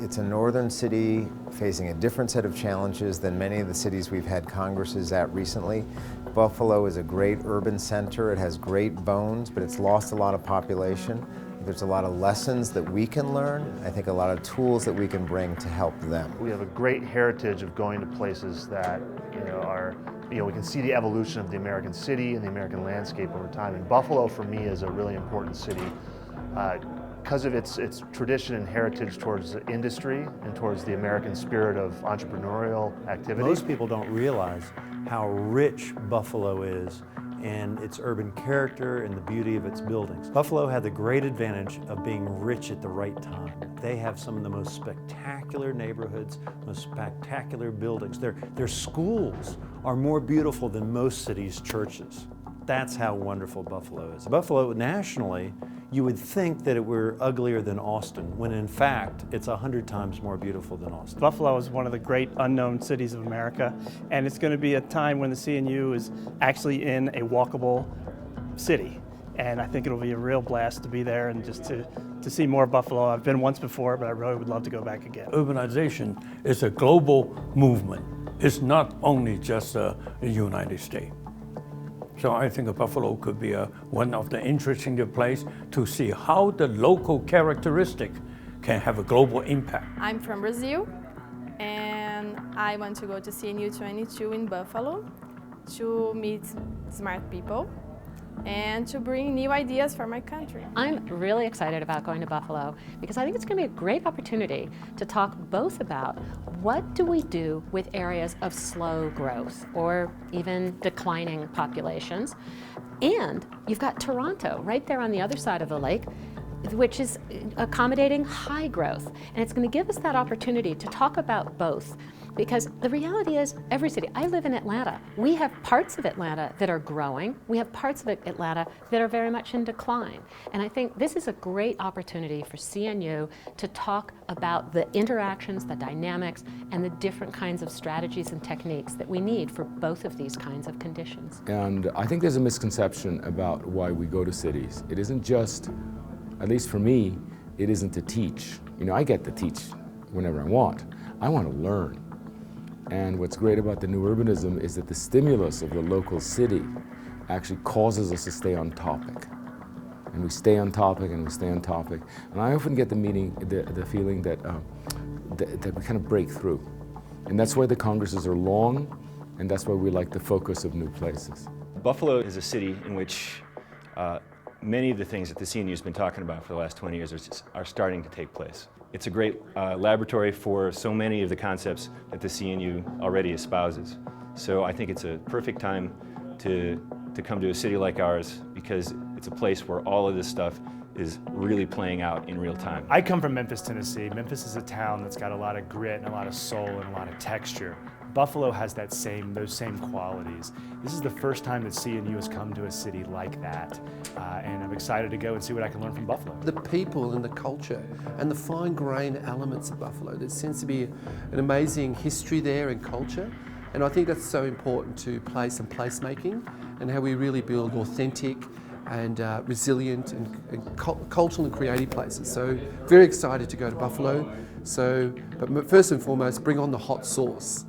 It's a northern city facing a different set of challenges than many of the cities we've had congresses at recently. Buffalo is a great urban center. It has great bones, but it's lost a lot of population. There's a lot of lessons that we can learn. I think a lot of tools that we can bring to help them. We have a great heritage of going to places that we can see the evolution of the American city and the American landscape over time. And Buffalo, for me, is a really important city because of its tradition and heritage towards industry and towards the American spirit of entrepreneurial activity. Most people don't realize how rich Buffalo is and its urban character and the beauty of its buildings. Buffalo had the great advantage of being rich at the right time. They have some of the most spectacular neighborhoods, most spectacular buildings. Their schools are more beautiful than most cities' churches. That's how wonderful Buffalo is. Buffalo, nationally, you would think that it were uglier than Austin, when in fact, it's 100 times more beautiful than Austin. Buffalo is one of the great unknown cities of America, and it's going to be a time when the CNU is actually in a walkable city. And I think it'll be a real blast to be there and just to see more Buffalo. I've been once before, but I really would love to go back again. Urbanization is a global movement. It's not only just the United States. So I think Buffalo could be one of the interesting places to see how the local characteristic can have a global impact. I'm from Brazil, and I want to go to CNU22 in Buffalo to meet smart people and to bring new ideas for my country. I'm really excited about going to Buffalo because I think it's going to be a great opportunity to talk both about what do we do with areas of slow growth or even declining populations, and you've got Toronto right there on the other side of the lake, which is accommodating high growth. And it's going to give us that opportunity to talk about both. Because the reality is, every city, I live in Atlanta. We have parts of Atlanta that are growing. We have parts of Atlanta that are very much in decline. And I think this is a great opportunity for CNU to talk about the interactions, the dynamics, and the different kinds of strategies and techniques that we need for both of these kinds of conditions. And I think there's a misconception about why we go to cities. It isn't just, at least for me, it isn't to teach. I get to teach whenever I want. I want to learn. And what's great about the new urbanism is that the stimulus of the local city actually causes us to stay on topic. And we stay on topic and we stay on topic. And I often get the feeling that we kind of break through. And that's why the congresses are long, and that's why we like the focus of new places. Buffalo is a city in which many of the things that the CNU has been talking about for the last 20 years are starting to take place. It's a great laboratory for so many of the concepts that the CNU already espouses. So I think it's a perfect time to come to a city like ours because it's a place where all of this stuff is really playing out in real time. I come from Memphis, Tennessee. Memphis is a town that's got a lot of grit and a lot of soul and a lot of texture. Buffalo has those same qualities. This is the first time that CNU has come to a city like that, and I'm excited to go and see what I can learn from Buffalo. The people and the culture and the fine-grained elements of Buffalo. There seems to be an amazing history there and culture, and I think that's so important to place and placemaking and how we really build authentic and resilient and cultural and creative places. So very excited to go to Buffalo. But first and foremost, bring on the hot sauce.